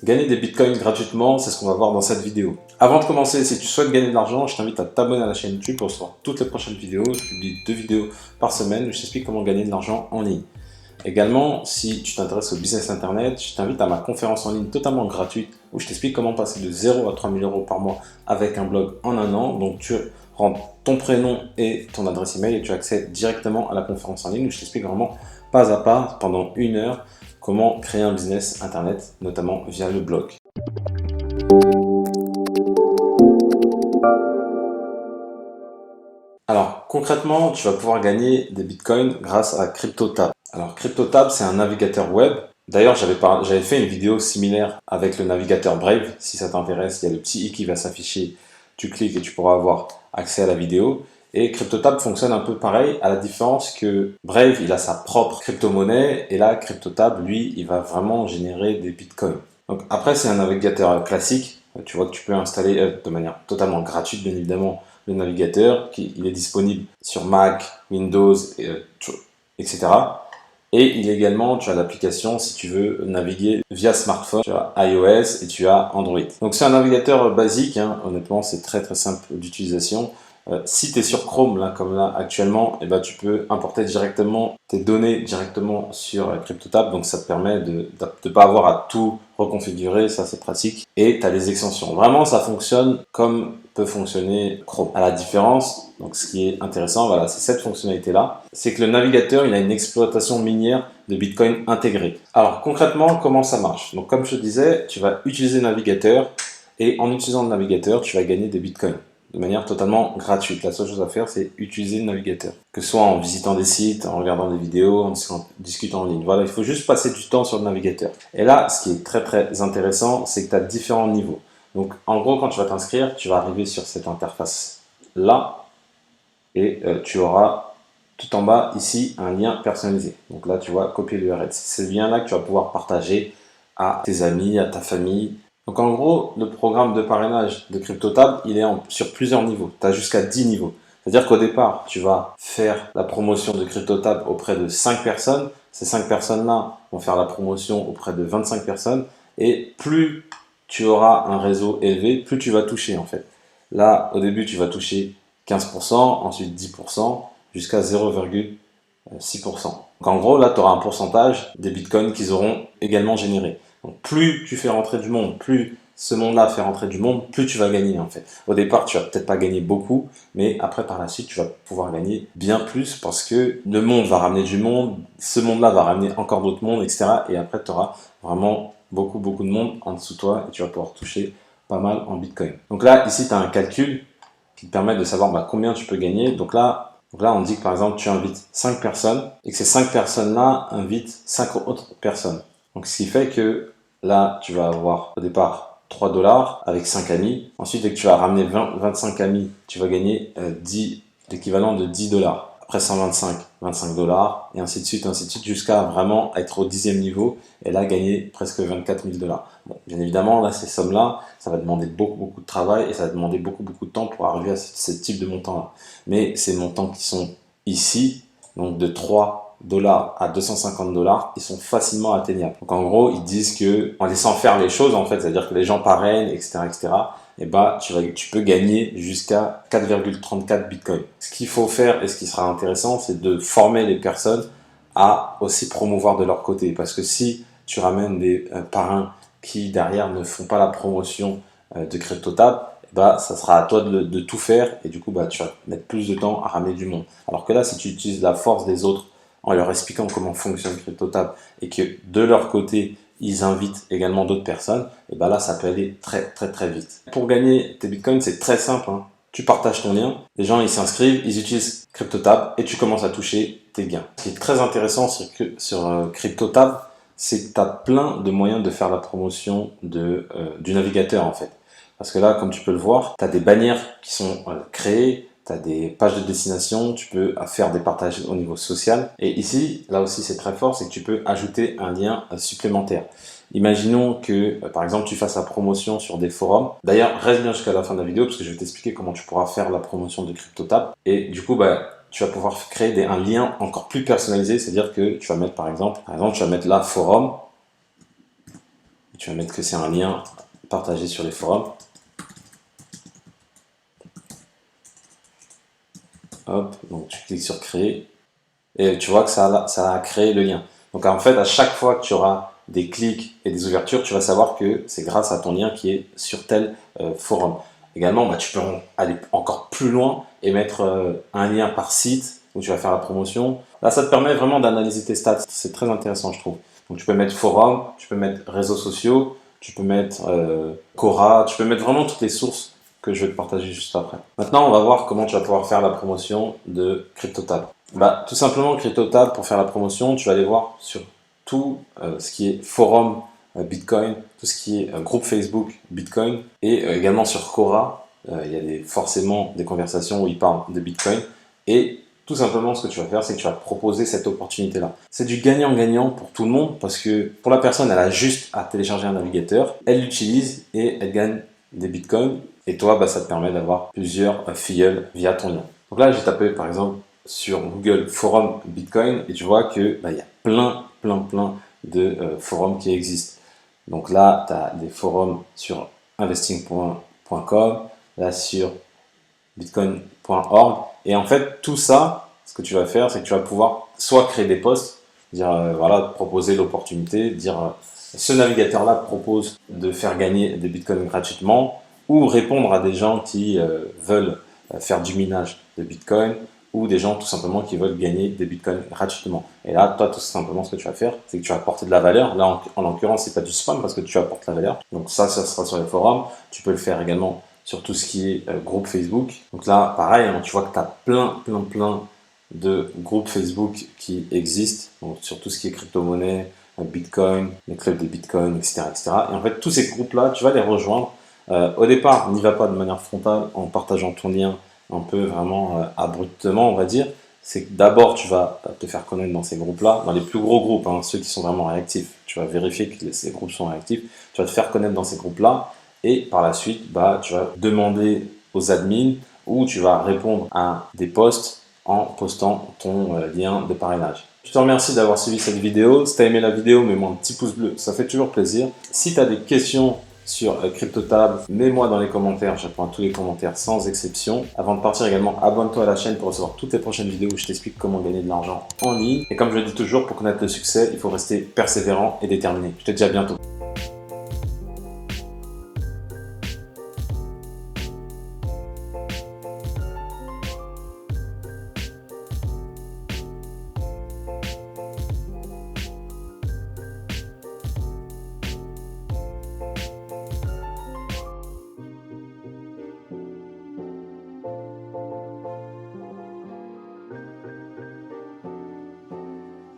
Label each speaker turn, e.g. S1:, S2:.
S1: Gagner des bitcoins gratuitement, c'est ce qu'on va voir dans cette vidéo. Avant de commencer, si tu souhaites gagner de l'argent, je t'invite à t'abonner à la chaîne YouTube pour recevoir toutes les prochaines vidéos. Je publie 2 vidéos par semaine où je t'explique comment gagner de l'argent en ligne. Également, si tu t'intéresses au business internet, je t'invite à ma conférence en ligne totalement gratuite où je t'explique comment passer de 0 à 3 000 € par mois avec un blog en un an. Donc tu rentres ton prénom et ton adresse email et tu accèdes directement à la conférence en ligne où je t'explique vraiment pas à pas pendant 1 heure comment créer un business internet, notamment via le blog. Alors concrètement, tu vas pouvoir gagner des bitcoins grâce à CryptoTab. Alors CryptoTab, c'est un navigateur web. D'ailleurs, j'avais fait une vidéo similaire avec le navigateur Brave. Si ça t'intéresse, il y a le petit i qui va s'afficher. Tu cliques et tu pourras avoir accès à la vidéo. Et CryptoTab fonctionne un peu pareil, à la différence que Brave, il a sa propre crypto-monnaie. Et là, CryptoTab, lui, il va vraiment générer des bitcoins. Donc après, c'est un navigateur classique. Tu vois que tu peux installer de manière totalement gratuite, bien évidemment, le navigateur. Il est disponible sur Mac, Windows, etc. Et il est également, tu as l'application si tu veux naviguer via smartphone, tu as iOS et tu as Android. Donc c'est un navigateur basique, hein. Honnêtement c'est très simple d'utilisation. Si tu es sur Chrome, là, comme là actuellement, eh ben, tu peux importer directement tes données directement sur CryptoTab. Donc ça te permet de ne pas avoir à tout reconfigurer, ça c'est pratique. Et tu as les extensions. Vraiment ça fonctionne comme peut fonctionner Chrome. À la différence, donc ce qui est intéressant, voilà, c'est cette fonctionnalité-là, c'est que le navigateur il a une exploitation minière de Bitcoin intégrée. Alors concrètement, comment ça marche? Donc comme je te disais, tu vas utiliser le navigateur et en utilisant le navigateur, tu vas gagner des Bitcoins de manière totalement gratuite. La seule chose à faire, c'est utiliser le navigateur. Que ce soit en visitant des sites, en regardant des vidéos, en discutant en ligne. Voilà, il faut juste passer du temps sur le navigateur. Et là, ce qui est très intéressant, c'est que tu as différents niveaux. Donc, en gros, quand tu vas t'inscrire, tu vas arriver sur cette interface-là et tu auras tout en bas, ici, un lien personnalisé. Donc là, tu vois, copier l'URL. C'est ce lien-là que tu vas pouvoir partager à tes amis, à ta famille. Donc en gros, le programme de parrainage de CryptoTab, il est sur plusieurs niveaux. Tu as jusqu'à 10 niveaux. C'est-à-dire qu'au départ, tu vas faire la promotion de CryptoTab auprès de 5 personnes. Ces 5 personnes-là vont faire la promotion auprès de 25 personnes. Et plus tu auras un réseau élevé, plus tu vas toucher en fait. Là, au début, tu vas toucher 15%, ensuite 10%, jusqu'à 0,6%. Donc en gros, là, tu auras un pourcentage des bitcoins qu'ils auront également générés. Donc plus tu fais rentrer du monde, plus ce monde-là fait rentrer du monde, plus tu vas gagner en fait. Au départ, tu vas peut-être pas gagner beaucoup, mais après par la suite, tu vas pouvoir gagner bien plus parce que le monde va ramener du monde, ce monde-là va ramener encore d'autres mondes, etc. Et après, tu auras vraiment beaucoup de monde en dessous de toi et tu vas pouvoir toucher pas mal en bitcoin. Donc là, ici, tu as un calcul qui te permet de savoir combien tu peux gagner. Donc là, on dit que par exemple, tu invites 5 personnes et que ces 5 personnes-là invitent 5 autres personnes. Donc ce qui fait que là, tu vas avoir au départ 3 $ avec 5 amis. Ensuite, dès que tu vas ramener 25 amis, tu vas gagner l'équivalent de 10 $. Après 125, 25 $, et ainsi de suite, jusqu'à vraiment être au 10e niveau, et là, gagner presque 24 000 $. Bon, bien évidemment, là, ces sommes-là, ça va demander beaucoup de travail, et ça va demander beaucoup de temps pour arriver à ce type de montant-là. Mais ces montants qui sont ici, donc de 3 $ à 250 $, ils sont facilement atteignables. Donc en gros, ils disent que en laissant faire les choses, en fait, c'est-à-dire que les gens parrainent, etc., et tu peux gagner jusqu'à 4,34 bitcoins. Ce qu'il faut faire et ce qui sera intéressant, c'est de former les personnes à aussi promouvoir de leur côté. Parce que si tu ramènes des parrains qui derrière ne font pas la promotion de CryptoTab, ça sera à toi de tout faire et du coup tu vas mettre plus de temps à ramener du monde. Alors que là, si tu utilises la force des autres en leur expliquant comment fonctionne CryptoTab et que de leur côté, ils invitent également d'autres personnes, et là, ça peut aller très vite. Pour gagner tes bitcoins, c'est très simple, hein. Tu partages ton lien, les gens ils s'inscrivent, ils utilisent CryptoTab et tu commences à toucher tes gains. Ce qui est très intéressant sur CryptoTab, c'est que tu as plein de moyens de faire la promotion du navigateur en fait. Parce que là, comme tu peux le voir, tu as des bannières qui sont créées, tu as des pages de destination, tu peux faire des partages au niveau social. Et ici, là aussi c'est très fort, c'est que tu peux ajouter un lien supplémentaire. Imaginons que, par exemple, tu fasses la promotion sur des forums. D'ailleurs, reste bien jusqu'à la fin de la vidéo parce que je vais t'expliquer comment tu pourras faire la promotion de CryptoTab. Et du coup, tu vas pouvoir créer un lien encore plus personnalisé, c'est-à-dire que tu vas mettre, par exemple, tu vas mettre là forum. Tu vas mettre que c'est un lien partagé sur les forums. Hop, donc tu cliques sur créer et tu vois que ça a créé le lien. Donc en fait, à chaque fois que tu auras des clics et des ouvertures, tu vas savoir que c'est grâce à ton lien qui est sur tel forum. Également, bah, tu peux aller encore plus loin et mettre un lien par site où tu vas faire la promotion. Là, ça te permet vraiment d'analyser tes stats. C'est très intéressant, je trouve. Donc tu peux mettre forum, tu peux mettre réseaux sociaux, tu peux mettre Quora, tu peux mettre vraiment toutes les sources que je vais te partager juste après. Maintenant, on va voir comment tu vas pouvoir faire la promotion de CryptoTab. Bah, tout simplement, CryptoTab, pour faire la promotion, tu vas aller voir sur tout ce qui est forum Bitcoin, tout ce qui est groupe Facebook Bitcoin, et également sur Quora, il y a forcément des conversations où ils parlent de Bitcoin, et tout simplement, ce que tu vas faire, c'est que tu vas proposer cette opportunité-là. C'est du gagnant-gagnant pour tout le monde, parce que pour la personne, elle a juste à télécharger un navigateur, elle l'utilise et elle gagne des bitcoins. Et toi, bah, ça te permet d'avoir plusieurs filleuls via ton lien. Donc là, j'ai tapé par exemple sur Google Forum Bitcoin et tu vois que bah, y a plein de forums qui existent. Donc là, tu as des forums sur investing.com, là sur bitcoin.org. Et en fait, tout ça, ce que tu vas faire, c'est que tu vas pouvoir soit créer des posts, dire voilà, proposer l'opportunité, dire ce navigateur-là propose de faire gagner des bitcoins gratuitement, ou répondre à des gens qui veulent faire du minage de bitcoin, ou des gens tout simplement qui veulent gagner des bitcoins gratuitement. Et là, toi, tout simplement, ce que tu vas faire, c'est que tu vas apporter de la valeur. Là, en l'occurrence, c'est pas du spam parce que tu apportes la valeur. Donc ça sera sur les forums. Tu peux le faire également sur tout ce qui est groupe Facebook. Donc là, pareil, hein, tu vois que tu as plein de groupes Facebook qui existent, donc sur tout ce qui est crypto-monnaie, Bitcoin, les clubs de Bitcoin, etc., etc. Et en fait, tous ces groupes-là, tu vas les rejoindre. Au départ, n'y va pas de manière frontale en partageant ton lien un peu vraiment abruptement, on va dire. C'est que d'abord, tu vas te faire connaître dans ces groupes-là, dans les plus gros groupes, hein, ceux qui sont vraiment réactifs. Tu vas vérifier que ces groupes sont réactifs. Tu vas te faire connaître dans ces groupes-là. Et par la suite, bah, tu vas demander aux admins ou tu vas répondre à des posts en postant ton lien de parrainage. Je te remercie d'avoir suivi cette vidéo. Si tu as aimé la vidéo, mets-moi un petit pouce bleu, ça fait toujours plaisir. Si tu as des questions sur CryptoTab, mets-moi dans les commentaires, j'apprends tous les commentaires sans exception. Avant de partir également, abonne-toi à la chaîne pour recevoir toutes les prochaines vidéos où je t'explique comment gagner de l'argent en ligne. Et comme je le dis toujours, pour connaître le succès, il faut rester persévérant et déterminé. Je te dis à bientôt.